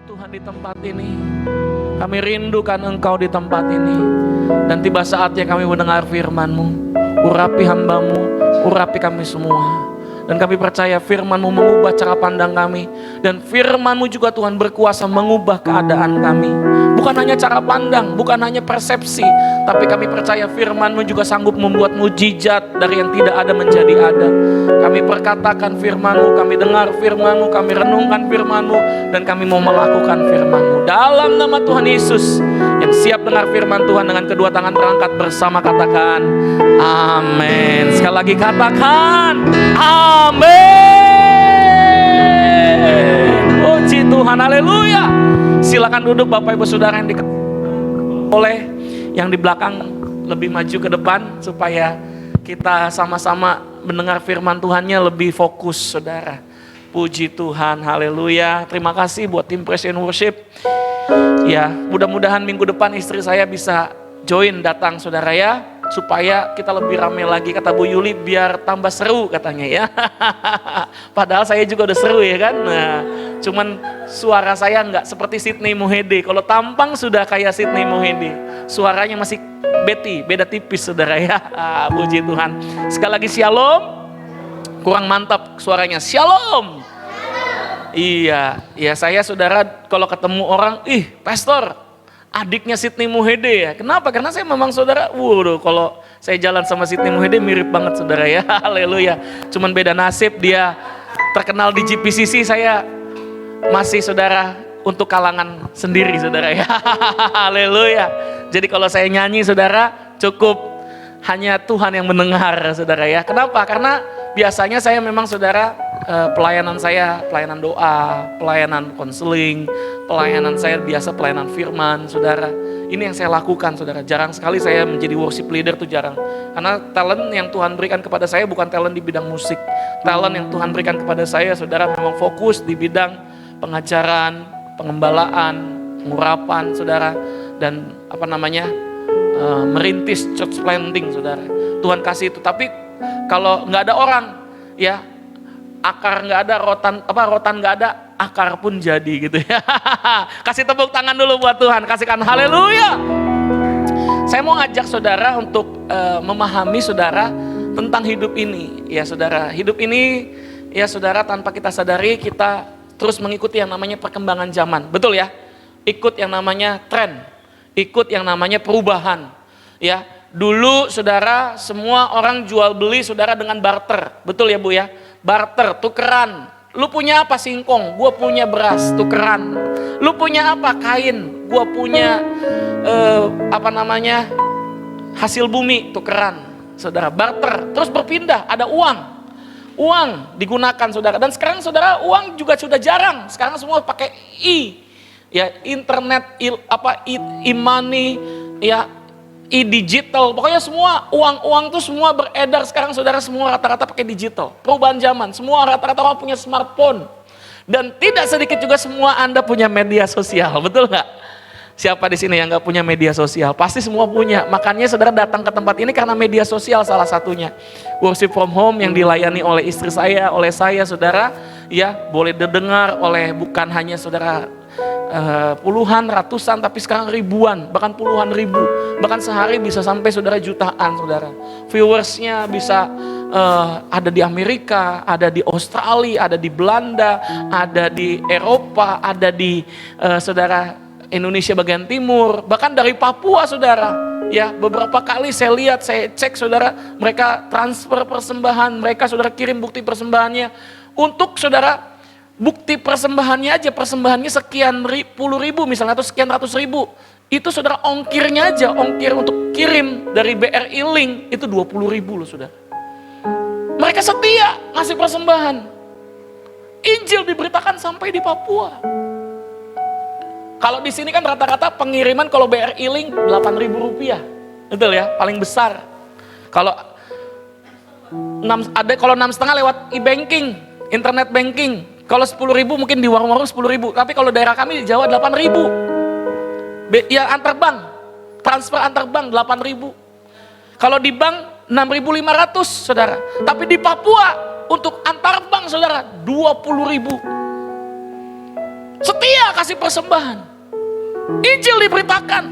Tuhan di tempat ini. Kami rindukan Engkau di tempat ini. Dan tiba saatnya kami mendengar firman-Mu. Urapi hamba-Mu, urapi kami semua. Dan kami percaya firman-Mu mengubah cara pandang kami. Dan firman-Mu juga Tuhan berkuasa mengubah keadaan kami. Bukan hanya cara pandang, bukan hanya persepsi. Tapi kami percaya firman-Mu juga sanggup membuat mujizat dari yang tidak ada menjadi ada. Kami perkatakan firman-Mu, kami dengar firman-Mu, kami renungkan firman-Mu. Dan kami mau melakukan firman-Mu. Dalam nama Tuhan Yesus, yang siap dengar firman Tuhan dengan kedua tangan terangkat bersama katakan amin. Sekali lagi katakan amin. Puji Tuhan, haleluya. Silakan duduk Bapak Ibu Saudara yang oleh yang di belakang lebih maju ke depan supaya kita sama-sama mendengar firman Tuhannya lebih fokus Saudara. Puji Tuhan, haleluya. Terima kasih buat tim Praise and Worship. Ya, mudah-mudahan minggu depan istri saya bisa join datang Saudara ya, supaya kita lebih ramai lagi. Kata Bu Yuli biar tambah seru katanya ya. Padahal saya juga udah seru ya kan. Nah, cuman suara saya nggak seperti Sydney Mohede. Kalau tampang sudah kayak Sydney Mohede, suaranya masih Betty, beda tipis Saudara ya. Puji Tuhan. Sekali lagi shalom. Kurang mantap suaranya. Shalom. Iya, ya saya Saudara kalau ketemu orang, pastor, adiknya Sydney Mohede ya. Kenapa? Karena saya memang Saudara, kalau saya jalan sama Sydney Mohede mirip banget Saudara ya. Haleluya. Cuman beda nasib, dia terkenal di GPCC, saya masih Saudara untuk kalangan sendiri Saudara ya. Haleluya. Jadi kalau saya nyanyi Saudara, cukup hanya Tuhan yang mendengar Saudara ya. Kenapa? Karena biasanya saya memang Saudara, pelayanan saya, pelayanan doa, pelayanan konseling, pelayanan saya biasa pelayanan firman, Saudara. Ini yang saya lakukan, Saudara. Jarang sekali saya menjadi worship leader tuh jarang. Karena talent yang Tuhan berikan kepada saya bukan talent di bidang musik. Talent yang Tuhan berikan kepada saya, Saudara, memang fokus di bidang pengajaran, pengembalaan, pengurapan, Saudara. Dan merintis church planting, Saudara. Tuhan kasih itu. Tapi kalau nggak ada orang, ya akar nggak ada, rotan nggak ada, akar pun jadi gitu ya. Kasih tepuk tangan dulu buat Tuhan, kasihkan haleluya. Saya mau ngajak Saudara untuk memahami Saudara tentang hidup ini. Ya Saudara, hidup ini ya Saudara tanpa kita sadari kita terus mengikuti yang namanya perkembangan zaman. Betul ya? Ikut yang namanya tren, ikut yang namanya perubahan. Ya, dulu Saudara semua orang jual beli Saudara dengan barter. Betul ya Bu ya? Barter, tukeran. Lu punya apa? Singkong, gua punya beras, tukeran. Lu punya apa? Kain, gua punya hasil bumi, tukeran. Saudara, barter. Terus berpindah, ada uang. Uang digunakan Saudara. Dan sekarang Saudara uang juga sudah jarang. Sekarang semua pakai ya internet, e-money, ya e-digital, pokoknya semua uang tuh semua beredar sekarang Saudara, semua rata-rata pakai digital. Perubahan zaman, semua rata-rata orang punya smartphone. Dan tidak sedikit juga semua Anda punya media sosial, betul nggak? Siapa di sini yang nggak punya media sosial? Pasti semua punya. Makanya Saudara datang ke tempat ini karena media sosial salah satunya. Worship from home yang dilayani oleh istri saya, oleh saya Saudara, ya boleh didengar oleh bukan hanya Saudara puluhan, ratusan, tapi sekarang ribuan, bahkan puluhan ribu, bahkan sehari bisa sampai Saudara jutaan Saudara. Viewersnya bisa ada di Amerika, ada di Australia, ada di Belanda, ada di Eropa, ada di Saudara Indonesia bagian timur, bahkan dari Papua Saudara. Ya, beberapa kali saya lihat, saya cek Saudara, mereka transfer persembahan, mereka Saudara kirim bukti persembahannya untuk Saudara. Bukti persembahannya aja, persembahannya sekian puluh ribu misalnya atau sekian ratus ribu. Itu Saudara ongkirnya aja, ongkir untuk kirim dari BRI Link itu 20 ribu loh Saudara. Mereka setia ngasih persembahan. Injil diberitakan sampai di Papua. Kalau di sini kan rata-rata pengiriman kalau BRI Link 8 ribu rupiah. Betul ya, paling besar. Kalau 6,5 lewat e-banking, internet banking. Kalau 10 ribu mungkin di warung-warung 10 ribu. Tapi kalau daerah kami di Jawa 8 ribu. Ya antar bank. Transfer antar bank 8 ribu. Kalau di bank 6.500 Saudara. Tapi di Papua untuk antar bank Saudara 20 ribu. Setia kasih persembahan. Injil diberitakan.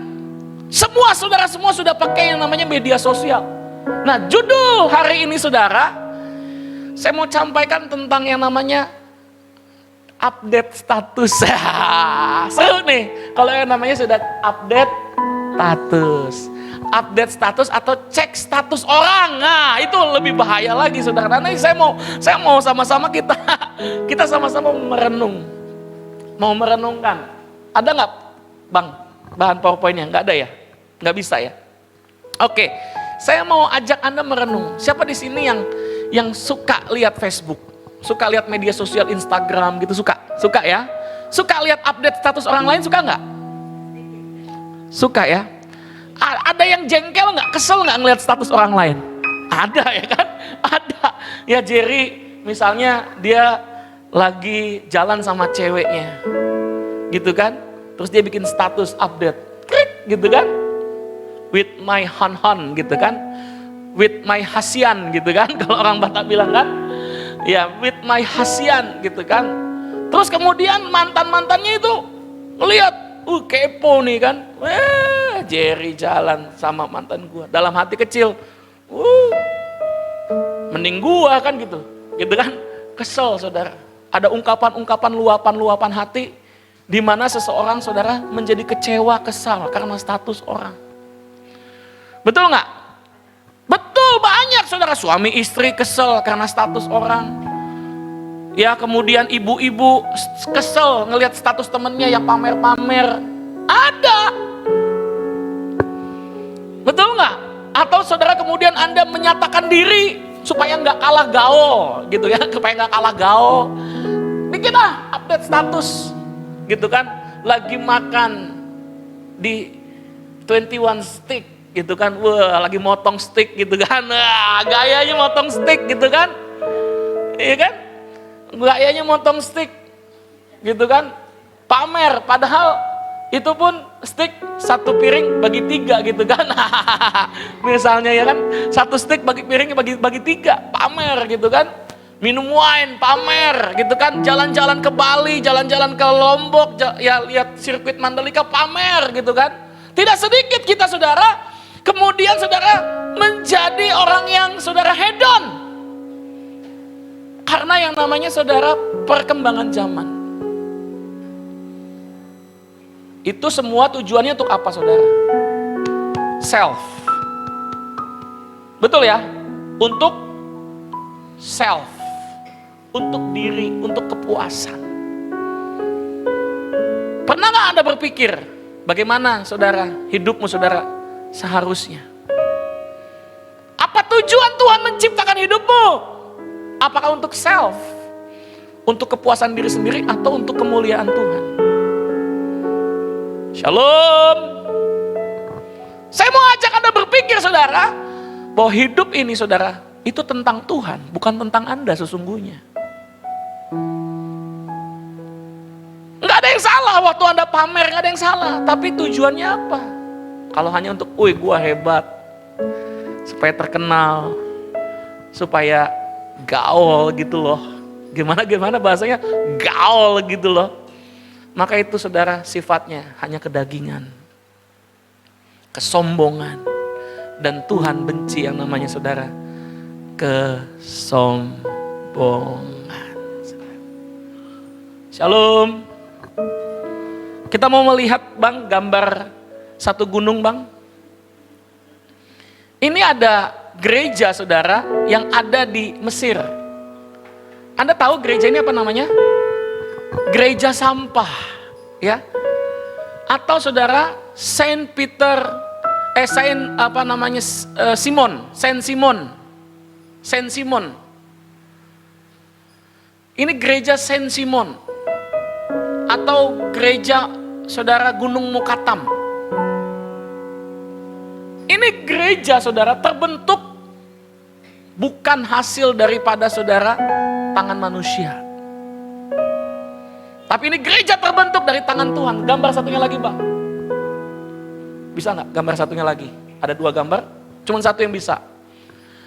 Semua sudah pakai yang namanya media sosial. Nah, judul hari ini saudara, saya mau sampaikan tentang yang namanya update status. Seru nih kalau yang namanya sudah update status. Update status atau cek status orang. Nah, itu lebih bahaya lagi saudara. Nah, saya mau sama-sama kita sama-sama merenung. Mau merenungkan. Ada nggak Bang bahan PowerPoint-nya? Nggak ada ya? Nggak bisa ya? Oke, saya mau ajak Anda merenung. Siapa di sini yang suka lihat Facebook? Suka lihat media sosial Instagram gitu? Suka ya? Suka lihat update status orang lain, suka nggak? Suka ya? Ada yang jengkel nggak? Kesel nggak ngelihat status orang lain? Ada ya kan? Ada. Ya Jerry misalnya dia lagi jalan sama ceweknya. Gitu kan? Terus dia bikin status update. Klik gitu kan? With my han gitu kan? With my hasian gitu kan? Kalau orang Batak bilang kan? Ya with my hasian gitu kan? Terus kemudian mantan-mantannya itu ngelihat, kepo nih kan? Jerry jalan sama mantan gua. Dalam hati kecil, mending gua kan gitu kan? Kesel saudara. Ada ungkapan-ungkapan luapan-luapan hati di mana seseorang saudara menjadi kecewa, kesal karena status orang. Betul nggak? Betul, banyak saudara, suami istri kesel karena status orang. Ya kemudian ibu-ibu kesel ngelihat status temennya yang pamer-pamer. Ada. Betul nggak? Atau saudara kemudian Anda menyatakan diri supaya nggak kalah gaul gitu ya, supaya nggak kalah gaul. Bikin update status gitu kan, lagi makan di 21 stick gitu kan, wah lagi motong stick gitu kan, gayanya motong stick gitu kan, iya kan, gayanya motong stick gitu kan, pamer, padahal itu pun stick satu piring bagi 3 gitu kan, misalnya ya kan, satu stick bagi piringnya bagi 3, pamer gitu kan, minum wine, pamer gitu kan, jalan-jalan ke Bali, jalan-jalan ke Lombok, ya lihat sirkuit Mandalika, pamer gitu kan. Tidak sedikit kita saudara, kemudian saudara menjadi orang yang saudara hedon. Karena yang namanya saudara perkembangan zaman. Itu semua tujuannya untuk apa saudara? Self. Betul ya? Untuk self. Untuk diri, untuk kepuasan. Pernah gak Anda berpikir bagaimana saudara, hidupmu saudara seharusnya? Apa tujuan Tuhan menciptakan hidupmu? Apakah untuk self? Untuk kepuasan diri sendiri atau untuk kemuliaan Tuhan? Shalom. Saya mau ajak Anda berpikir saudara, bahwa hidup ini saudara, itu tentang Tuhan, bukan tentang Anda sesungguhnya. Nggak ada yang salah waktu Anda pamer, nggak ada yang salah. Tapi tujuannya apa? Kalau hanya untuk, gua hebat, supaya terkenal, supaya gaul gitu loh. Gimana bahasanya? Gaul gitu loh. Maka itu saudara sifatnya hanya kedagingan, kesombongan. Dan Tuhan benci yang namanya saudara kesombongan. Shalom. Kita mau melihat Bang gambar satu gunung Bang. Ini ada gereja saudara yang ada di Mesir. Anda tahu gereja ini apa namanya? Gereja sampah ya. Atau saudara Saint Simon. Ini gereja Saint Simon. Atau gereja saudara Gunung Mukatam. Ini gereja saudara terbentuk bukan hasil daripada saudara tangan manusia. Tapi ini gereja terbentuk dari tangan Tuhan. Gambar satunya lagi Bang. Bisa nggak gambar satunya lagi? Ada 2 gambar, cuma satu yang bisa.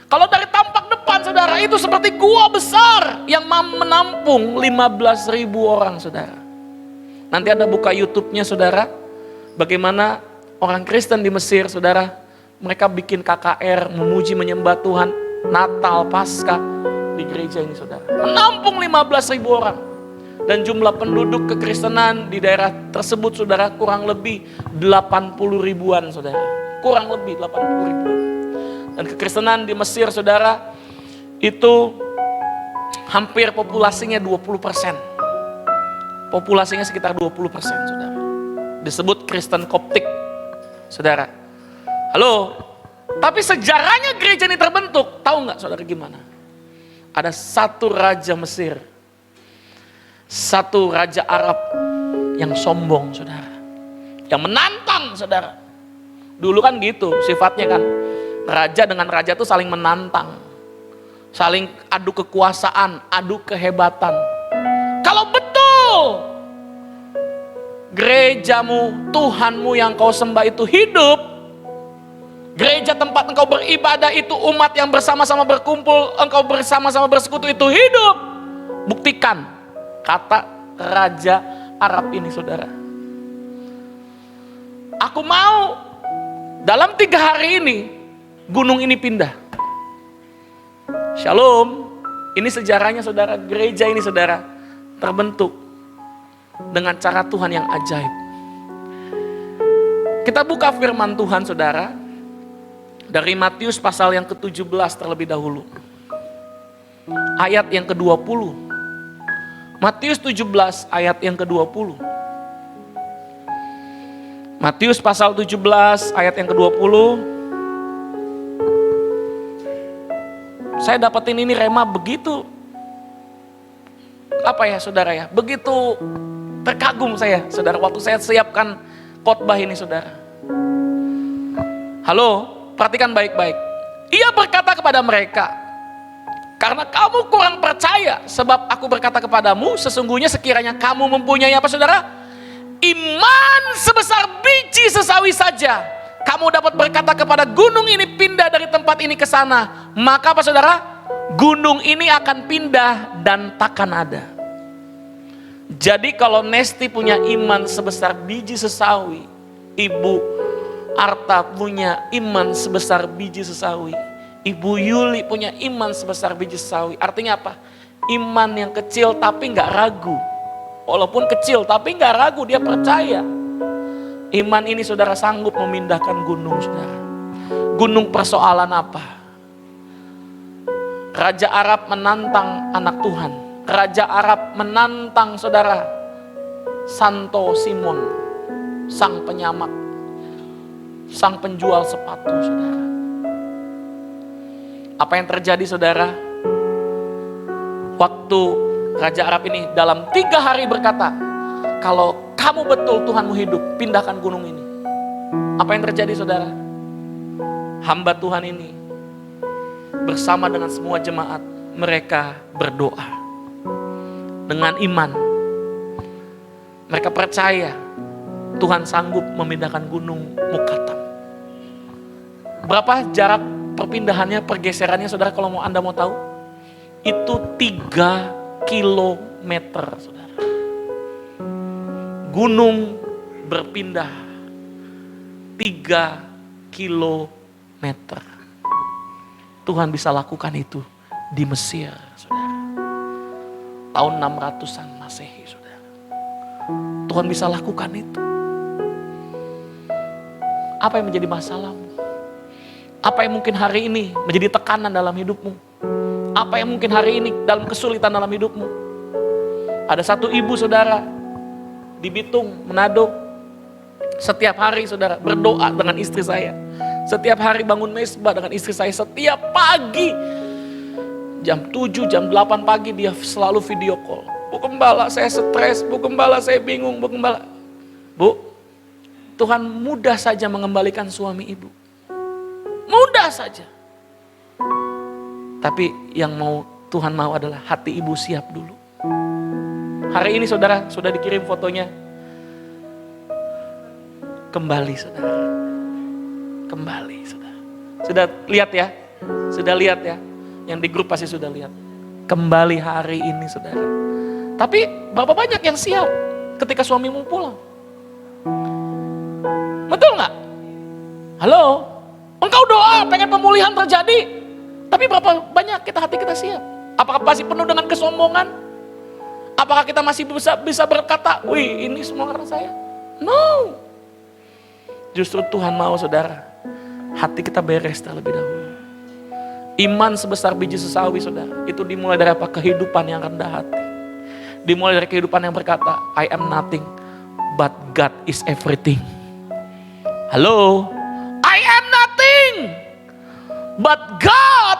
Kalau dari tampak depan saudara, itu seperti gua besar yang menampung 15.000 orang saudara. Nanti Anda buka YouTube-nya saudara, bagaimana orang Kristen di Mesir saudara, mereka bikin KKR, memuji menyembah Tuhan, Natal, Paskah di gereja ini saudara. Menampung 15.000 orang. Dan jumlah penduduk kekristenan di daerah tersebut saudara kurang lebih 80 ribuan saudara. Kurang lebih 80 ribuan. Dan kekristenan di Mesir saudara itu hampir populasinya 20%. Populasinya sekitar 20% saudara. Disebut Kristen Koptik saudara. Halo, tapi sejarahnya gereja ini terbentuk. Tahu nggak saudara gimana? Ada satu raja Mesir, satu raja Arab yang sombong saudara, yang menantang saudara. Dulu kan gitu sifatnya kan, raja dengan raja tuh saling menantang, saling adu kekuasaan, adu kehebatan. Kalau betul gerejamu, Tuhanmu yang kau sembah itu hidup, gereja tempat engkau beribadah itu, umat yang bersama-sama berkumpul, engkau bersama-sama bersekutu itu hidup, buktikan. Kata raja Arab ini saudara, aku mau dalam 3 hari ini gunung ini pindah. Shalom, ini sejarahnya saudara, gereja ini saudara terbentuk dengan cara Tuhan yang ajaib. Kita buka firman Tuhan saudara, dari Matius pasal yang ke-17 terlebih dahulu. Ayat yang ke-20. Matius 17 ayat yang ke-20. Matius pasal 17 ayat yang ke-20. Saya dapetin ini rema begitu, apa ya saudara ya, begitu terkagum saya saudara waktu saya siapkan khotbah ini saudara. Halo, perhatikan baik-baik. Ia berkata kepada mereka, karena kamu kurang percaya, sebab aku berkata kepadamu, sesungguhnya sekiranya kamu mempunyai apa saudara? Iman sebesar biji sesawi saja, kamu dapat berkata kepada gunung ini pindah dari tempat ini ke sana, maka apa saudara? Gunung ini akan pindah dan takkan ada. Jadi kalau Nesti punya iman sebesar biji sesawi, Ibu Arta punya iman sebesar biji sesawi, Ibu Yuli punya iman sebesar biji sesawi. Artinya apa? Iman yang kecil tapi gak ragu. Walaupun kecil tapi gak ragu, dia percaya. Iman ini saudara sanggup memindahkan gunung saudara. Gunung persoalan apa? Raja Arab menantang anak Tuhan. Raja Arab menantang saudara Santo Simon, sang penyamak, sang penjual sepatu saudara. Apa yang terjadi saudara? Waktu Raja Arab ini dalam 3 hari berkata, kalau kamu betul Tuhanmu hidup, pindahkan gunung ini. Apa yang terjadi saudara? Hamba Tuhan ini bersama dengan semua jemaat, mereka berdoa dengan iman. Mereka percaya Tuhan sanggup memindahkan gunung Mukatam. Berapa jarak perpindahannya, pergeserannya saudara, kalau Anda mau tahu? Itu 3 kilometer saudara. Gunung berpindah 3 kilometer. Tuhan bisa lakukan itu di Mesir saudara. Tahun 600-an Masehi saudara. Tuhan bisa lakukan itu. Apa yang menjadi masalahmu? Apa yang mungkin hari ini menjadi tekanan dalam hidupmu? Apa yang mungkin hari ini dalam kesulitan dalam hidupmu? Ada satu ibu saudara di Bitung, Manado. Setiap hari saudara berdoa dengan istri saya. Setiap hari bangun mesbah dengan istri saya. Setiap pagi jam 7, jam 8 pagi dia selalu video call. Bu Gembala saya stres, Bu Gembala saya bingung, Bu Gembala. Bu, Tuhan mudah saja mengembalikan suami ibu. Mudah saja. Tapi yang Tuhan mau adalah hati ibu siap dulu. Hari ini saudara sudah dikirim fotonya. Kembali saudara. Kembali saudara. Sudah lihat ya? Sudah lihat ya? Yang di grup pasti sudah lihat. Kembali hari ini saudara. Tapi berapa banyak yang siap? ketika suamimu pulang? Betul nggak? Halo? Engkau doa pengen pemulihan terjadi, tapi berapa banyak hati kita siap? Apakah masih penuh dengan kesombongan? Apakah kita masih bisa berkata, wih ini semua karena saya? No. Justru Tuhan mau saudara, hati kita beres terlebih dahulu. Iman sebesar biji sesawi saudara, itu dimulai dari apa? Kehidupan yang rendah hati. Dimulai dari kehidupan yang berkata, I am nothing, but God is everything. Halo? I am nothing, but God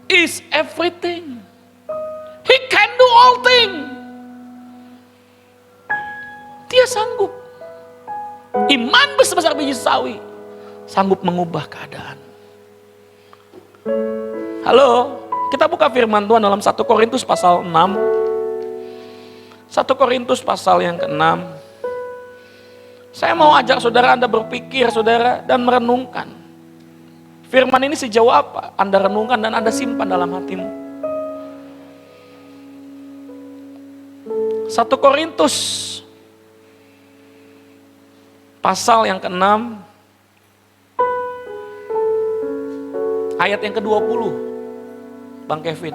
is everything. He can do all things. Dia sanggup. Iman sebesar biji sawi sanggup mengubah keadaan. Halo, kita buka firman Tuhan dalam 1 Korintus pasal 6. 1 Korintus pasal yang ke-6. Saya mau ajak saudara Anda berpikir saudara dan merenungkan. Firman ini sejauh apa Anda renungkan dan Anda simpan dalam hatimu. 1 Korintus pasal yang ke-6 ayat yang ke-20. Bang Kevin.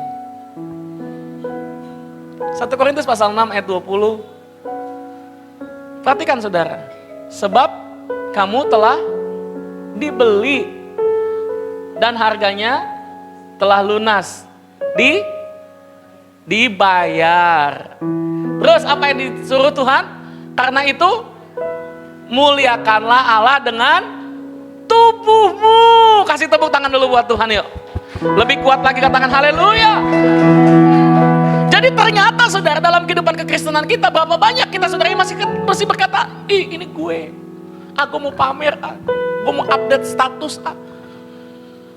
1 Korintus pasal 6 ayat 20. Perhatikan saudara. Sebab kamu telah dibeli dan harganya telah lunas. Dibayar. Terus apa yang disuruh Tuhan? Karena itu muliakanlah Allah dengan tubuhmu. Kasih tepuk tangan dulu buat Tuhan yuk. Lebih kuat lagi katakan haleluya. Jadi ternyata saudara dalam kehidupan kekristenan kita berapa banyak kita saudara masih berkata, ih ini gue. Aku mau pamer, gue mau update status.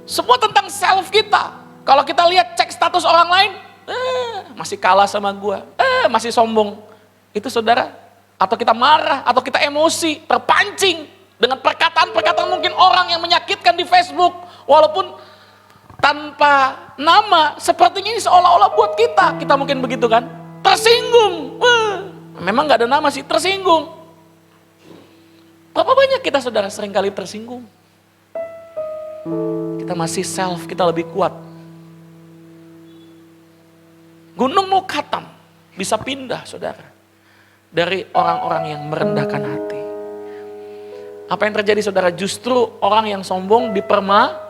Semua tentang self kita. Kalau kita lihat cek status orang lain, masih kalah sama gue, masih sombong. Itu saudara, atau kita marah, atau kita emosi, terpancing dengan perkataan-perkataan mungkin orang yang menyakitkan di Facebook, walaupun tanpa nama, sepertinya ini seolah-olah buat kita mungkin begitu kan, tersinggung. Memang gak ada nama sih, tersinggung. Berapa banyak kita saudara seringkali tersinggung? Kita masih self, kita lebih kuat. Gunung Mukatam bisa pindah saudara, dari orang-orang yang merendahkan hati. Apa yang terjadi saudara? Justru orang yang sombong dipermalukan.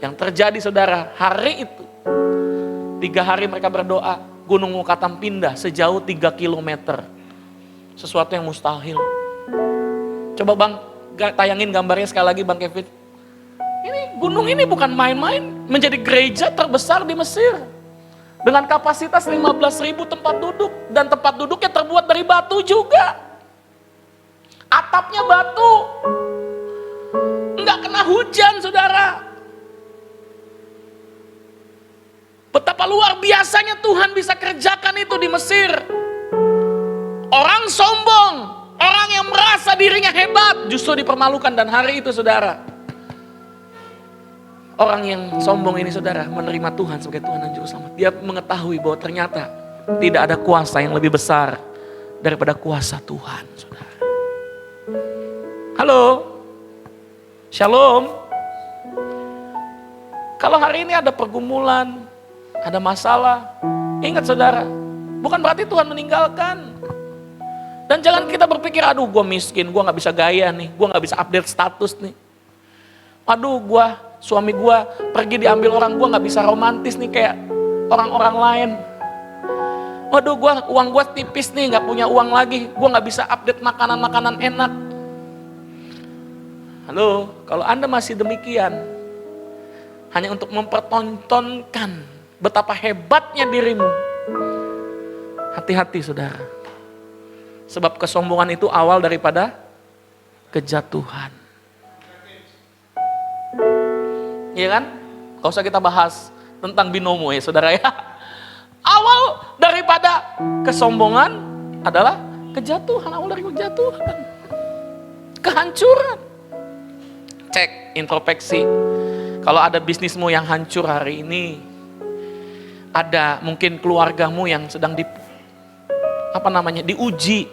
Yang terjadi saudara, hari itu 3 hari mereka berdoa, Gunung Mukatam pindah sejauh 3 kilometer. Sesuatu yang mustahil. Coba bang, tayangin gambarnya sekali lagi bang Kevin. Ini gunung ini bukan main-main, menjadi gereja terbesar di Mesir. Dengan kapasitas 15.000 tempat duduk, dan tempat duduknya terbuat dari batu juga. Atapnya batu. Enggak kena hujan saudara. Betapa luar biasanya Tuhan bisa kerjakan itu di Mesir. Orang sombong, orang yang merasa dirinya hebat justru dipermalukan. Dan hari itu saudara, orang yang sombong ini saudara menerima Tuhan sebagai Tuhan dan Juru Selamat. Dia mengetahui bahwa ternyata tidak ada kuasa yang lebih besar daripada kuasa Tuhan saudara. Halo, shalom. Kalau hari ini ada pergumulan, ada masalah, ingat saudara, bukan berarti Tuhan meninggalkan. Dan jangan kita berpikir, aduh gue miskin, gue gak bisa gaya nih, gue gak bisa update status nih. Aduh suami gue pergi diambil orang, gue gak bisa romantis nih kayak orang-orang lain. Waduh uang gue tipis nih, gak punya uang lagi, gue gak bisa update makanan-makanan enak. Halo, kalau Anda masih demikian, hanya untuk mempertontonkan betapa hebatnya dirimu, hati-hati saudara. Sebab kesombongan itu awal daripada kejatuhan. Iya kan? Gak usah kita bahas tentang binomo ya saudara ya. Awal daripada kesombongan adalah kejatuhan. Awal dari kejatuhan. Kehancuran. Cek introspeksi. Kalau ada bisnismu yang hancur hari ini, ada mungkin keluargamu yang sedang diuji.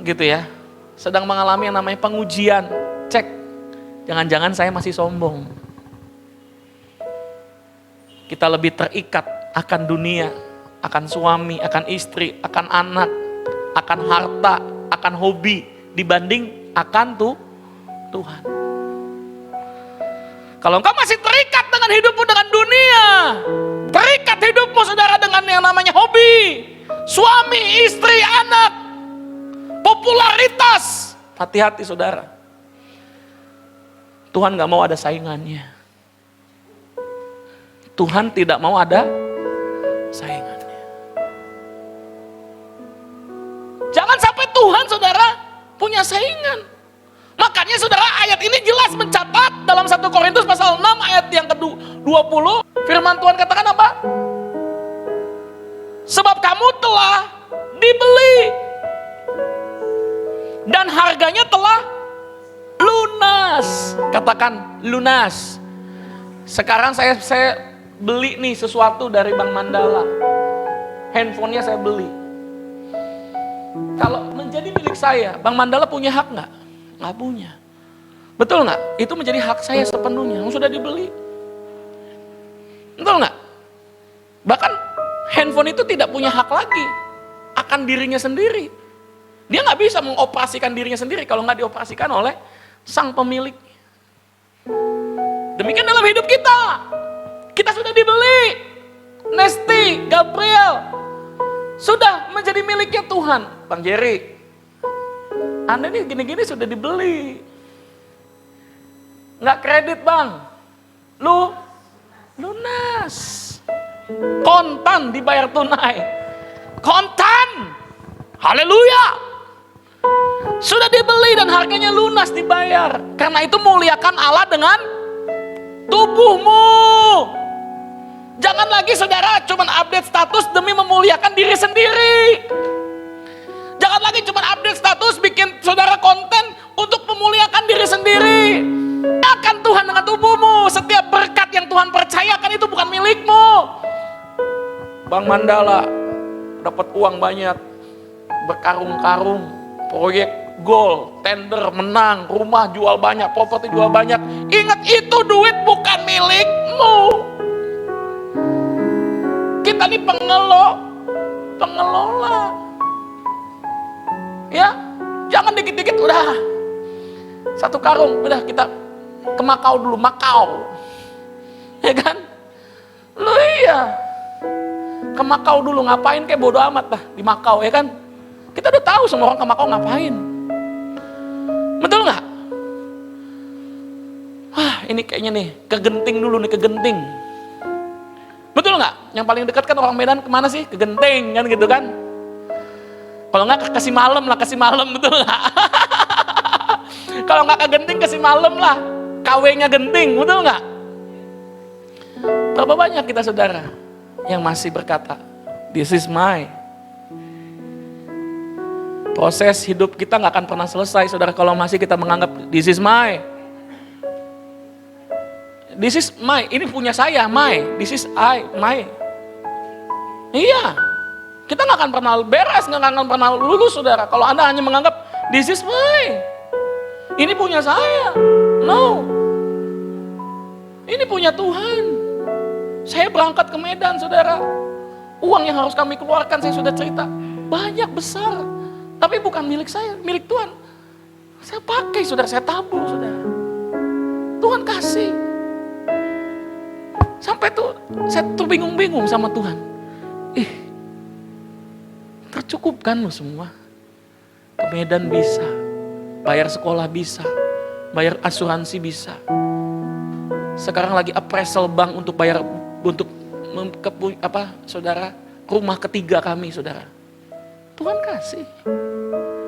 Gitu ya. Sedang mengalami yang namanya pengujian. Cek, jangan-jangan saya masih sombong. Kita lebih terikat akan dunia, akan suami, akan istri, akan anak, akan harta, akan hobi, dibanding akan Tuhan. Kalau engkau masih terikat dengan hidupmu dengan dunia, terikat hidupmu saudara dengan yang namanya hobi, suami, istri, anak, popularitas, hati-hati saudara. Tuhan gak mau ada saingannya. Tuhan tidak mau ada saingannya. Jangan sampai Tuhan saudara punya saingan. Makanya saudara ayat ini jelas mencatat dalam 1 Korintus pasal 6 ayat yang ke-20. Firman Tuhan katakan apa? Sebab kamu telah dibeli. Dan harganya telah lunas. Katakan lunas. Sekarang saya beli nih sesuatu dari Bang Mandala. Handphonenya saya beli. Kalau menjadi milik saya, Bang Mandala punya hak nggak? Nggak punya. Betul nggak? Itu menjadi hak saya sepenuhnya. Sudah dibeli. Betul nggak? Bahkan handphone itu tidak punya hak lagi akan dirinya sendiri. Dia nggak bisa mengoperasikan dirinya sendiri kalau nggak dioperasikan oleh sang pemilik. Demikian dalam hidup kita. Kita sudah dibeli. Nesti, Gabriel sudah menjadi miliknya Tuhan. Bang Jerry, Anda nih gini-gini sudah dibeli. Nggak kredit bang. Lunas. Kontan dibayar tunai. Kontan. Haleluya. Sudah dibeli dan harganya lunas dibayar. Karena itu muliakan Allah dengan tubuhmu. Jangan lagi saudara cuma update status demi memuliakan diri sendiri. Jangan lagi cuma update status bikin saudara konten untuk memuliakan diri sendiri. Muliakan Tuhan dengan tubuhmu. Setiap berkat yang Tuhan percayakan itu bukan milikmu. Bang Mandala dapat uang banyak, berkarung-karung, proyek gold, tender menang, rumah jual banyak, properti jual banyak. Ingat itu duit bukan milikmu. Kita ini pengelola. Ya, jangan dikit-dikit udah satu karung, udah kita ke Makau dulu, Makau. Ya kan? Lu iya. Ke Makau dulu ngapain kayak bodo amat lah di Makau ya kan? Kita udah tahu semua orang ke Makau ngapain. Betul nggak? Wah, ini kayaknya nih ke Genting dulu nih, ke Genting. Betul nggak? Yang paling dekat kan orang Medan kemana sih? Ke Genting kan gitu kan? Kalau nggak kasih malam lah, kasih malam, betul nggak? Kalau nggak ke Genting kasih malam lah, KW-nya Genting, betul nggak? Berapa banyak kita saudara yang masih berkata, this is my. Proses hidup kita nggak akan pernah selesai saudara kalau masih kita menganggap this is my. This is my, ini punya saya, my. This is I, my. Iya, kita nggak akan pernah beres, nggak akan pernah lulus saudara. Kalau Anda hanya menganggap this is my, ini punya saya. No, ini punya Tuhan. Saya berangkat ke Medan saudara. Uang yang harus kami keluarkan saya sudah cerita. Banyak besar, tapi bukan milik saya, milik Tuhan. Saya pakai saudara, saya tabung saudara. Tuhan kasih. Sampai tuh saya tuh bingung-bingung sama Tuhan. Tercukupkan lo semua. Ke Medan bisa, bayar sekolah bisa, bayar asuransi bisa. Sekarang lagi appraisal bank untuk bayar saudara, rumah ketiga kami saudara. Tuhan kasih.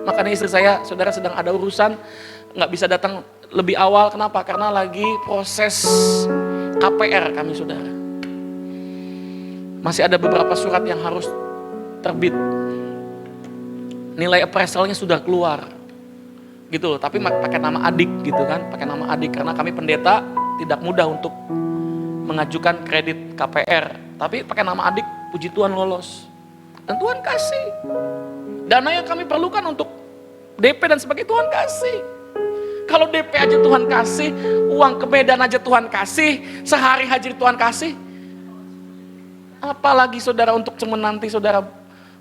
Makanya istri saya saudara sedang ada urusan, nggak bisa datang lebih awal. Kenapa? Karena lagi proses KPR kami saudara. Masih ada beberapa surat yang harus terbit. Nilai appraisalnya sudah keluar. Gitu, tapi pakai nama adik gitu kan, pakai nama adik karena kami pendeta tidak mudah untuk mengajukan kredit KPR. Tapi pakai nama adik, puji Tuhan lolos. Dan Tuhan kasih. Dana yang kami perlukan untuk DP dan sebagainya Tuhan kasih. Kalau DP aja Tuhan kasih, uang ke Medan aja Tuhan kasih, sehari haji Tuhan kasih. Apalagi saudara untuk cuma nanti saudara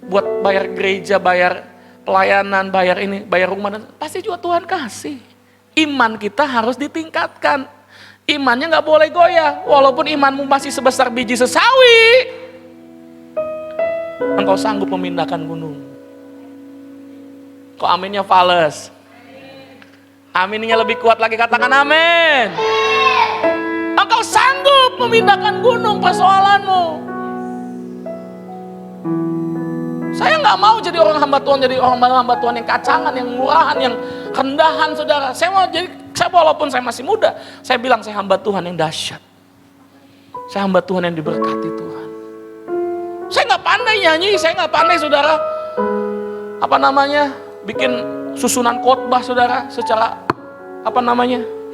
buat bayar gereja, bayar pelayanan, bayar ini, bayar rumah, dan pasti juga Tuhan kasih. Iman kita harus ditingkatkan. Imannya gak boleh goyah. Walaupun imanmu masih sebesar biji sesawi, engkau sanggup memindahkan gunung. Kok aminnya fales? Aminnya lebih kuat lagi, katakan amin. Engkau sanggup memindahkan gunung persoalanmu. Saya gak mau jadi orang hamba Tuhan, jadi orang hamba Tuhan yang kacangan, yang murahan, yang rendahan saudara. Saya walaupun saya masih muda, saya bilang saya hamba Tuhan yang dahsyat. Saya hamba Tuhan yang diberkati Tuhan. Saya gak pandai nyanyi, saya gak pandai saudara, bikin susunan khotbah saudara, secara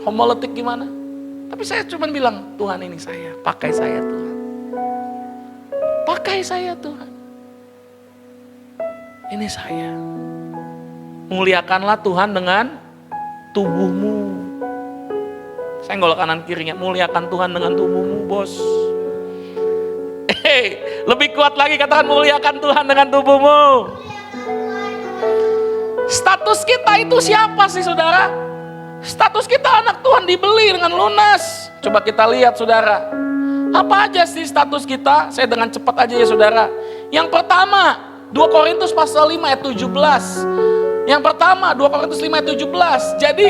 homiletik gimana. Tapi saya cuma bilang, Tuhan ini saya, pakai saya Tuhan. Pakai saya Tuhan. Ini saya. Muliakanlah Tuhan dengan tubuhmu. Senggol kanan kirinya, muliakan Tuhan dengan tubuhmu, bos. Lebih kuat lagi, katakan muliakan Tuhan dengan tubuhmu. Status kita itu siapa sih saudara? Status kita anak Tuhan dibeli dengan lunas. Coba kita lihat saudara. Apa aja sih status kita? Saya dengan cepat aja ya saudara. Yang pertama, 2 Korintus pasal 5 ayat 17. Yang pertama 2 Korintus 5 ayat 17. Jadi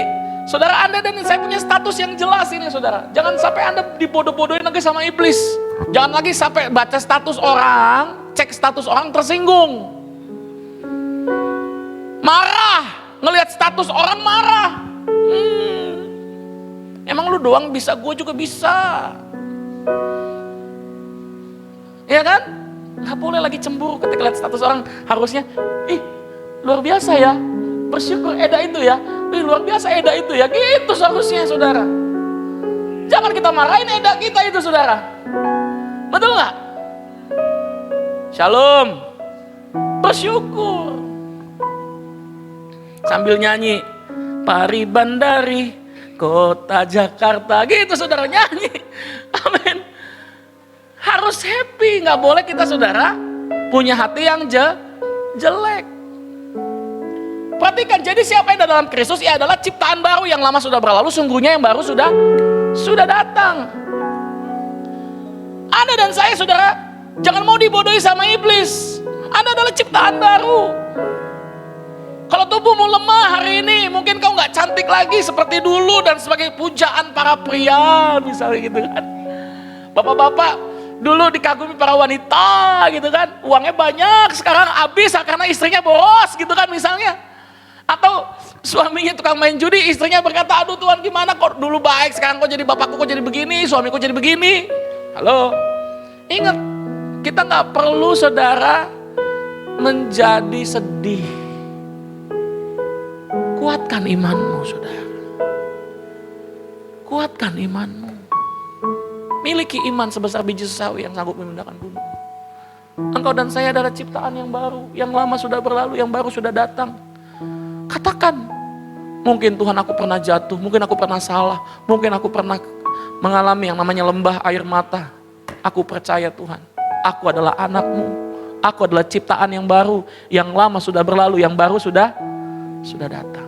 saudara, Anda dan saya punya status yang jelas ini saudara. Jangan sampai Anda dibodoh-bodohin lagi sama iblis. Jangan lagi sampai baca status orang, cek status orang tersinggung. Marah, ngelihat status orang marah. Emang lu doang bisa, gue juga bisa. Iya kan? Gak boleh lagi cemburu ketika lihat status orang. Harusnya, luar biasa ya, bersyukur Eda itu ya, luar biasa Eda itu ya, gitu seharusnya saudara. Jangan kita marahin Eda kita itu saudara. Betul gak? Shalom. Bersyukur. Sambil nyanyi, Pariban dari kota Jakarta, gitu saudara, nyanyi. Amin. Harus happy, gak boleh kita saudara punya hati yang jelek. Perhatikan, jadi siapa yang ada dalam Kristus, ia adalah ciptaan baru, yang lama sudah berlalu, sungguhnya yang baru sudah datang. Anda dan saya saudara, jangan mau dibodohi sama iblis. Anda adalah ciptaan baru. Kalau tubuhmu lemah hari ini, mungkin kau gak cantik lagi seperti dulu dan sebagai pujaan para pria misalnya gitu kan. Bapak-bapak dulu dikagumi para wanita gitu kan, uangnya banyak, sekarang habis karena istrinya boros gitu kan misalnya. Atau suaminya tukang main judi, istrinya berkata, aduh Tuhan gimana kok dulu baik, sekarang kok jadi bapakku kok jadi begini, suamiku jadi begini. Halo, ingat, kita gak perlu saudara menjadi sedih. Kuatkan imanmu saudara. Kuatkan imanmu. Miliki iman sebesar biji sesawi yang sanggup memindahkan gunung. Engkau dan saya adalah ciptaan yang baru. Yang lama sudah berlalu, yang baru sudah datang. Katakan, mungkin Tuhan aku pernah jatuh, mungkin aku pernah salah, mungkin aku pernah mengalami yang namanya lembah air mata. Aku percaya Tuhan, aku adalah anakmu. Aku adalah ciptaan yang baru. Yang lama sudah berlalu, yang baru sudah datang.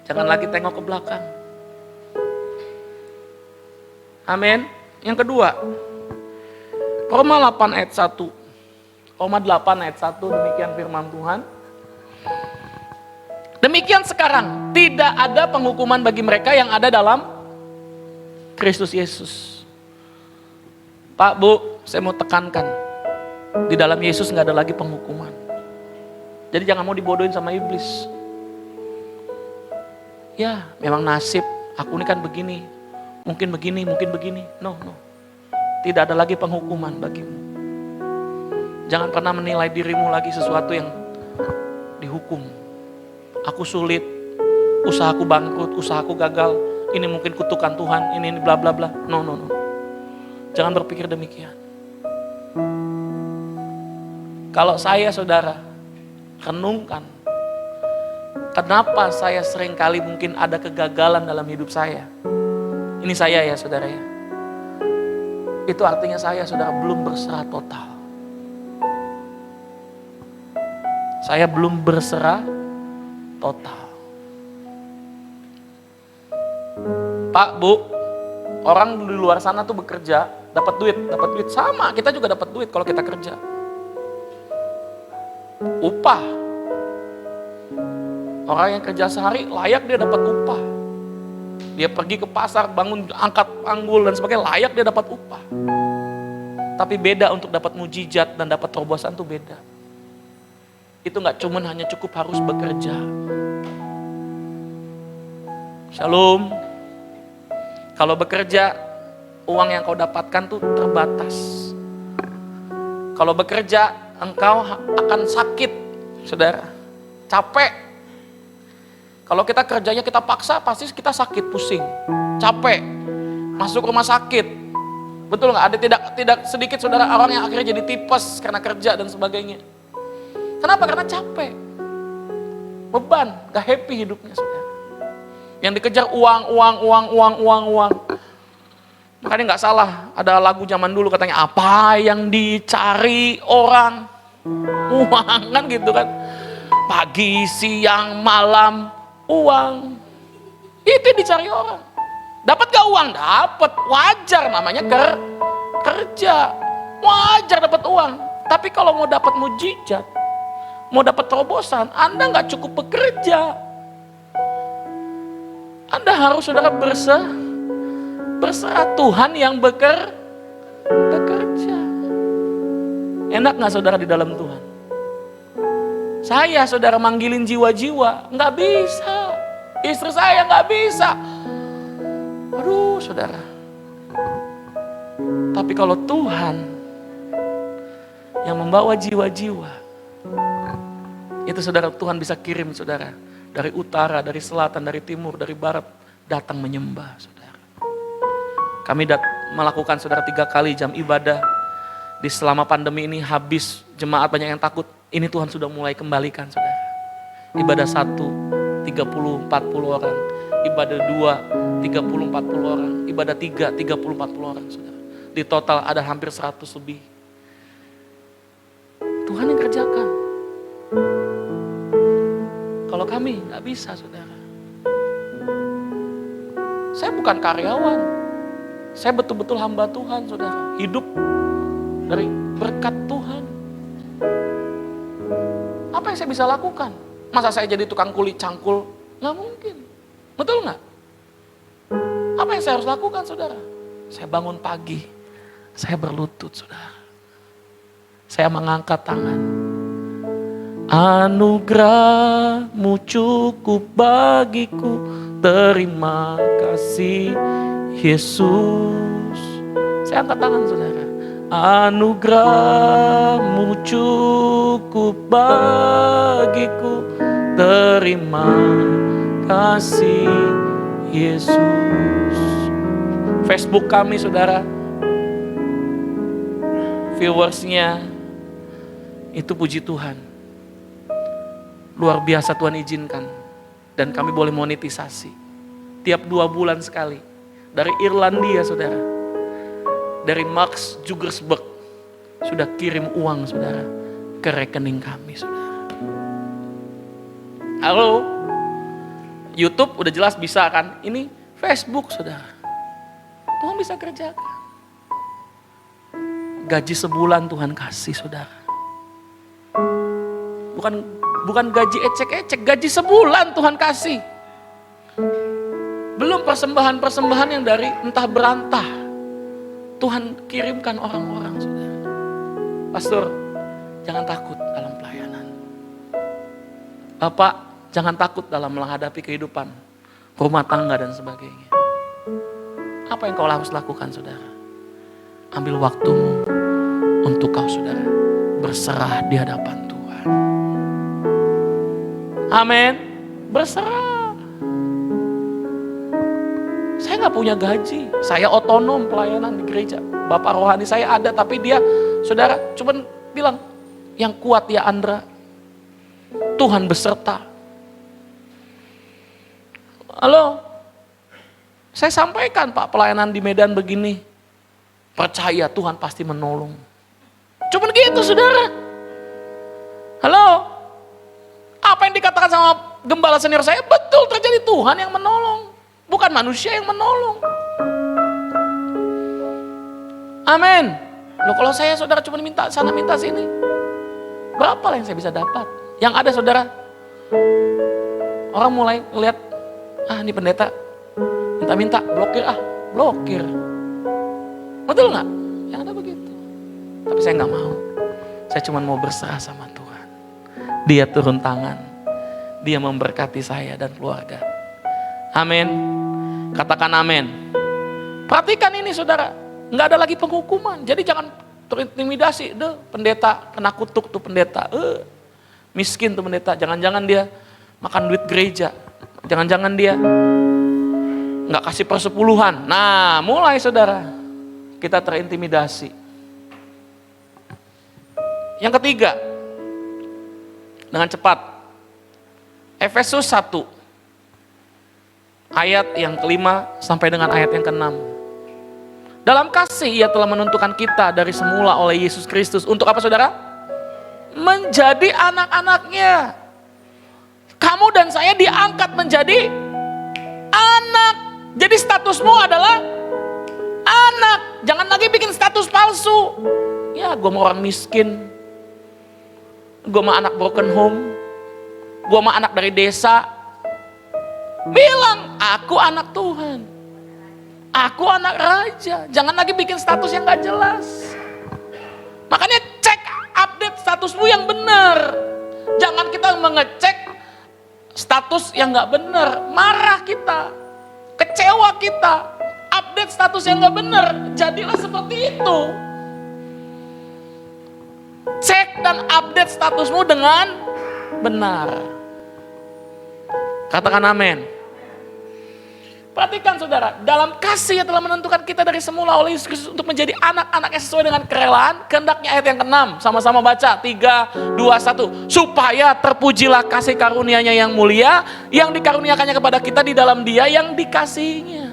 Jangan lagi tengok ke belakang. Amin. Yang kedua, Roma 8 ayat 1. Roma 8 ayat 1, demikian firman Tuhan. Demikian sekarang, tidak ada penghukuman bagi mereka yang ada dalam Kristus Yesus. Pak, Bu, saya mau tekankan. Di dalam Yesus gak ada lagi penghukuman. Jadi jangan mau dibodohin sama iblis. Ya, memang nasib, aku ini kan begini. Mungkin begini, mungkin begini. No. Tidak ada lagi penghukuman bagimu. Jangan pernah menilai dirimu lagi sesuatu yang dihukum. Aku sulit, usahaku bangkrut, usahaku gagal. Ini mungkin kutukan Tuhan, ini bla bla bla. No. Jangan berpikir demikian. Kalau saya saudara renungkan, kenapa saya seringkali mungkin ada kegagalan dalam hidup saya. Ini saya ya saudara ya. Itu artinya saya saudara belum berserah total. Saya belum berserah total. Pak, Bu, orang di luar sana tuh bekerja, dapat duit sama, kita juga dapat duit kalau kita kerja. Upah. Orang yang kerja sehari layak dia dapat upah. Dia pergi ke pasar, bangun, angkat panggul dan sebagainya, layak dia dapat upah. Tapi beda untuk dapat mujizat dan dapat terobosan tuh beda. Itu gak cuman hanya cukup harus bekerja. Shalom. Kalau bekerja, uang yang kau dapatkan tuh terbatas. Kalau bekerja, engkau akan sakit, saudara. Capek. Kalau kita kerjanya kita paksa, pasti kita sakit, pusing, capek, masuk rumah sakit. Betul nggak? Ada tidak sedikit saudara orang yang akhirnya jadi tipes karena kerja dan sebagainya. Kenapa? Karena capek, beban, gak happy hidupnya saudara. Yang dikejar uang. Makanya nggak salah, ada lagu zaman dulu katanya apa yang dicari orang, uang kan gitu kan. Pagi, siang, malam. Uang, itu yang dicari orang. Dapat gak uang? Dapat, wajar namanya kerja. Wajar dapat uang. Tapi kalau mau dapat mujizat, mau dapat terobosan, Anda gak cukup bekerja. Anda harus saudara berserah Tuhan yang bekerja. Enak gak saudara di dalam Tuhan? Saya saudara manggilin jiwa-jiwa, gak bisa. Istri saya gak bisa. Aduh saudara. Tapi kalau Tuhan yang membawa jiwa-jiwa, itu saudara Tuhan bisa kirim saudara. Dari utara, dari selatan, dari timur, dari barat, datang menyembah saudara. Kami melakukan saudara 3 kali jam ibadah. Di selama pandemi ini habis, jemaat banyak yang takut. Ini Tuhan sudah mulai kembalikan saudara. Ibadah 1, 30-40 orang. Ibadah 2, 30-40 orang. Ibadah 3, 30-40 orang saudara. Di total ada hampir 100 lebih. Tuhan yang kerjakan. Kalau kami gak bisa saudara. Saya bukan karyawan. Saya betul-betul hamba Tuhan saudara. Hidup dari berkat Tuhan. Apa yang saya bisa lakukan? Masa saya jadi tukang kulit cangkul? Nggak mungkin. Betul nggak? Apa yang saya harus lakukan saudara? Saya bangun pagi. Saya berlutut saudara. Saya mengangkat tangan. Anugerah-Mu cukup bagiku. Terima kasih Yesus. Saya angkat tangan saudara. Anugerah-Mu cukup bagiku. Terima kasih Yesus. Facebook kami saudara, viewersnya itu puji Tuhan. Luar biasa Tuhan izinkan. Dan kami boleh monetisasi. Tiap 2 bulan sekali. Dari Irlandia saudara. Dari Max Zuckerberg sudah kirim uang saudara ke rekening kami saudara. Halo, YouTube udah jelas bisa kan? Ini Facebook saudara. Tuhan bisa kerjakan. Gaji sebulan Tuhan kasih saudara. Bukan gaji ecek-ecek, gaji sebulan Tuhan kasih. Belum persembahan-persembahan yang dari entah berantah. Tuhan kirimkan orang-orang saudara. Pastor, jangan takut dalam pelayanan. Bapak, jangan takut dalam menghadapi kehidupan rumah tangga dan sebagainya. Apa yang kau harus lakukan saudara? Ambil waktumu untuk kau saudara berserah di hadapan Tuhan. Amin. Berserah. Saya gak punya gaji, saya otonom pelayanan di gereja. Bapak rohani saya ada, tapi dia Saudara, cuman bilang, yang kuat ya Andra, Tuhan beserta. Halo, saya sampaikan Pak, pelayanan di Medan begini, percaya Tuhan pasti menolong. Cuman gitu saudara. Halo, apa yang dikatakan sama gembala senior saya, betul terjadi, Tuhan yang menolong, bukan manusia yang menolong. Amin. Loh kalau saya saudara cuma minta sana minta sini, berapa lah yang saya bisa dapat? Yang ada saudara, orang mulai ngeliat, ini pendeta minta-minta, blokir. Betul gak? Yang ada begitu. Tapi saya gak mau. Saya cuma mau berserah sama Tuhan. Dia turun tangan. Dia memberkati saya dan keluarga. Amin. Katakan amin. Perhatikan ini saudara. Gak ada lagi penghukuman. Jadi jangan terintimidasi. Pendeta kena kutuk tuh pendeta. Miskin tuh pendeta. Jangan-jangan dia makan duit gereja. Jangan-jangan dia gak kasih persepuluhan. Nah mulai saudara. Kita terintimidasi. Yang ketiga. Dengan cepat. Efesus 1. Ayat yang kelima sampai dengan ayat yang keenam. Dalam kasih ia telah menentukan kita dari semula oleh Yesus Kristus. Untuk apa saudara? Menjadi anak-anaknya. Kamu dan saya diangkat menjadi anak. Jadi statusmu adalah anak. Jangan lagi bikin status palsu. Ya gue mau orang miskin. Gue mau anak broken home. Gue mau anak dari desa. Bilang aku anak Tuhan. Aku anak raja. Jangan lagi bikin status yang gak jelas. Makanya cek update statusmu yang benar. Jangan kita mengecek status yang gak benar. Marah kita. Kecewa kita. Update status yang gak benar. Jadilah seperti itu. Cek dan update statusmu dengan benar. Katakan amin. Perhatikan saudara, dalam kasih yang telah menentukan kita dari semula oleh Yesus Kristus untuk menjadi anak-anaknya sesuai dengan kerelaan, kehendaknya ayat yang ke-6, sama-sama baca, 3, 2, 1. Supaya terpujilah kasih karunia-Nya yang mulia, yang dikaruniakannya kepada kita di dalam Dia yang dikasihinya.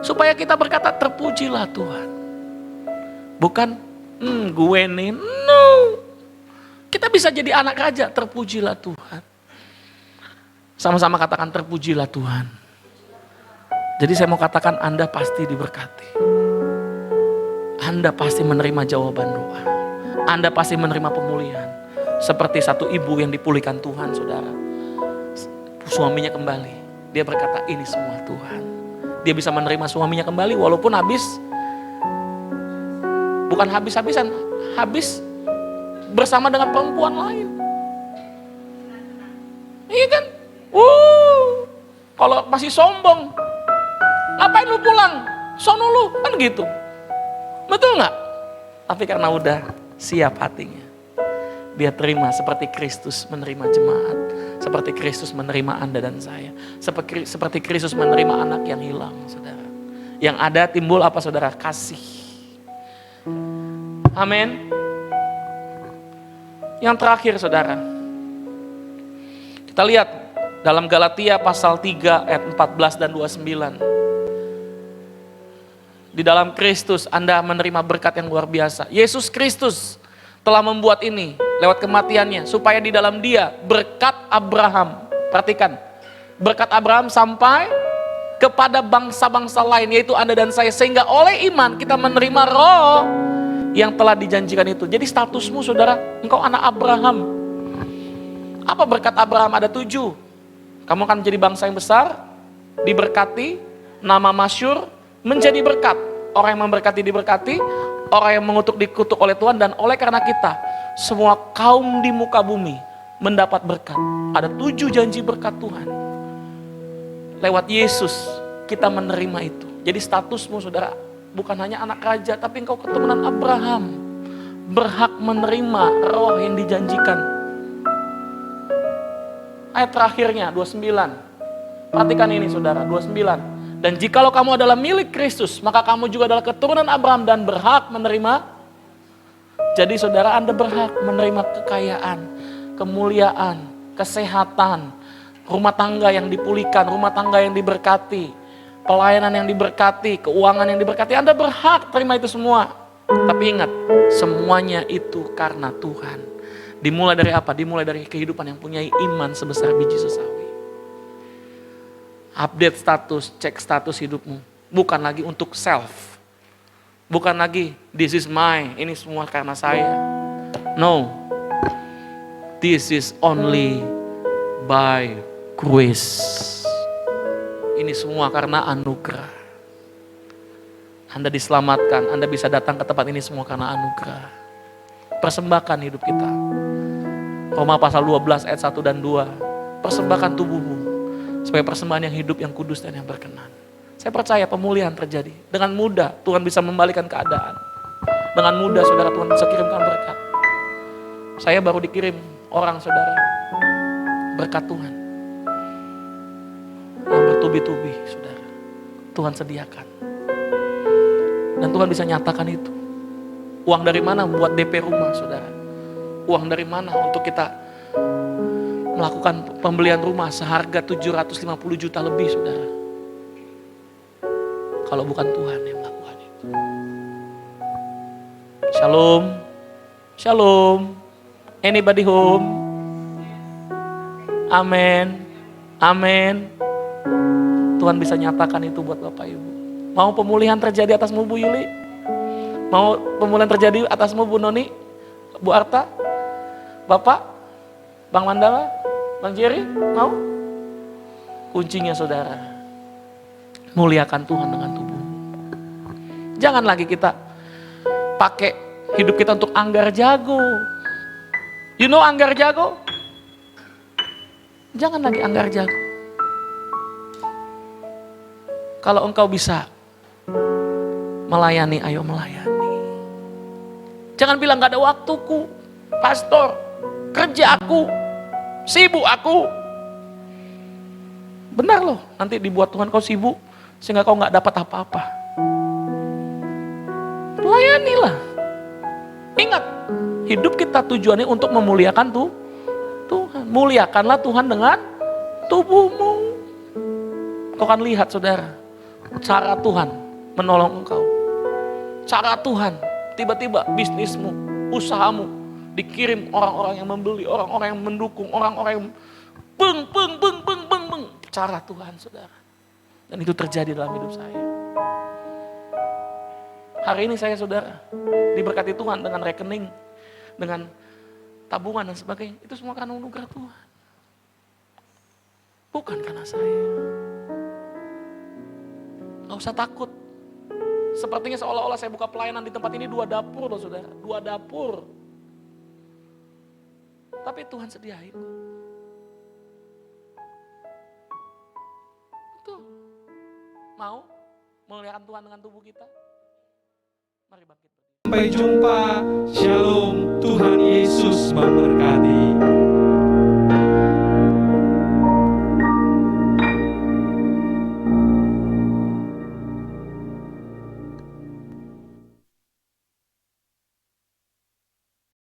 Supaya kita berkata, terpujilah Tuhan. Bukan, gue nih, no. Kita bisa jadi anak raja, terpujilah Tuhan. Sama-sama katakan, terpujilah Tuhan. Jadi saya mau katakan Anda pasti diberkati. Anda pasti menerima jawaban doa. Anda pasti menerima pemulihan. Seperti satu ibu yang dipulihkan Tuhan saudara. Suaminya kembali. Dia berkata ini semua Tuhan. Dia bisa menerima suaminya kembali walaupun habis. Bukan habis-habisan. Habis bersama dengan perempuan lain. Iya kan? Kalau masih sombong. Ngapain lu pulang? Sono lu, kan gitu. Betul gak? Tapi karena udah siap hatinya. Dia terima seperti Kristus menerima jemaat. Seperti Kristus menerima Anda dan saya. Seperti Kristus menerima anak yang hilang, saudara. Yang ada timbul apa saudara? Kasih. Amin. Yang terakhir saudara. Kita lihat dalam Galatia pasal 3 ayat 14 dan 29. Di dalam Kristus Anda menerima berkat yang luar biasa. Yesus Kristus telah membuat ini lewat kematiannya. Supaya di dalam Dia berkat Abraham. Perhatikan. Berkat Abraham sampai kepada bangsa-bangsa lain. Yaitu Anda dan saya. Sehingga oleh iman kita menerima roh yang telah dijanjikan itu. Jadi statusmu saudara. Engkau anak Abraham. Apa berkat Abraham? Ada 7. Kamu akan menjadi bangsa yang besar. Diberkati. Nama masyhur. Menjadi berkat. Orang yang memberkati diberkati. Orang yang mengutuk dikutuk oleh Tuhan. Dan oleh karena kita. Semua kaum di muka bumi mendapat berkat. Ada 7 janji berkat Tuhan. Lewat Yesus kita menerima itu. Jadi statusmu saudara. Bukan hanya anak raja. Tapi engkau keturunan Abraham. Berhak menerima roh yang dijanjikan. Ayat terakhirnya 29. Perhatikan ini saudara. 29. Dan jikalau kamu adalah milik Kristus, maka kamu juga adalah keturunan Abraham dan berhak menerima Jadi saudara, Anda berhak menerima kekayaan, kemuliaan, kesehatan, rumah tangga yang dipulihkan, rumah tangga yang diberkati, pelayanan yang diberkati, keuangan yang diberkati. Anda berhak terima itu semua. Tapi ingat, semuanya itu karena Tuhan. Dimulai dari apa? Dimulai dari kehidupan yang punya iman sebesar biji sesawi. Update status, cek status hidupmu. Bukan lagi untuk self. Bukan lagi, this is my, ini semua karena saya. No. This is only by grace. Ini semua karena anugerah. Anda diselamatkan, Anda bisa datang ke tempat ini semua karena anugerah. Persembahkan hidup kita. Roma pasal 12 ayat 1 dan 2. Persembahkan tubuhmu sebagai persembahan yang hidup, yang kudus dan yang berkenan. Saya percaya pemulihan terjadi. Dengan mudah Tuhan bisa membalikan keadaan. Dengan mudah saudara, Tuhan bisa kirimkan berkat. Saya baru dikirim orang saudara, berkat Tuhan yang bertubi-tubi saudara. Tuhan sediakan. Dan Tuhan bisa nyatakan itu. Uang dari mana buat DP rumah saudara? Uang dari mana untuk kita melakukan pembelian rumah seharga 750 juta lebih saudara? Kalau bukan Tuhan yang melakukan itu. Shalom. Shalom. Anybody home? Amin. Amin. Tuhan bisa nyatakan itu buat Bapak Ibu. Mau pemulihan terjadi atasmu Bu Yuli? Mau pemulihan terjadi atasmu Bu Noni? Bu Arta? Bapak? Bang Mandala? Bang Jerry? Mau? Kuncinya saudara, muliakan Tuhan dengan tubuh. Jangan lagi kita pakai hidup kita untuk anggar jago. You know anggar jago? Jangan lagi anggar jago. Kalau engkau bisa melayani, ayo melayani. Jangan bilang gak ada waktuku, pastor, kerja aku, sibuk aku. Benar loh, nanti dibuat Tuhan kau sibuk sehingga kau gak dapat apa-apa. Layanilah. Ingat, hidup kita tujuannya untuk memuliakan Tuhan. Muliakanlah Tuhan dengan tubuhmu. Kau akan lihat saudara, cara Tuhan menolong engkau. Cara Tuhan, tiba-tiba bisnismu, usahamu dikirim orang-orang yang membeli, orang-orang yang mendukung, orang-orang yang beng. Cara Tuhan saudara. Dan itu terjadi dalam hidup saya. Hari ini saya saudara, diberkati Tuhan dengan rekening, dengan tabungan dan sebagainya. Itu semua karena anugerah Tuhan. Bukan karena saya. Gak usah takut. Sepertinya seolah-olah saya buka pelayanan di tempat ini 2 dapur loh saudara. 2 dapur. Tapi Tuhan sediain. Betul. Mau memuliakan Tuhan dengan tubuh kita? Mari bangkit. Sampai jumpa. Shalom. Tuhan Yesus memberkati.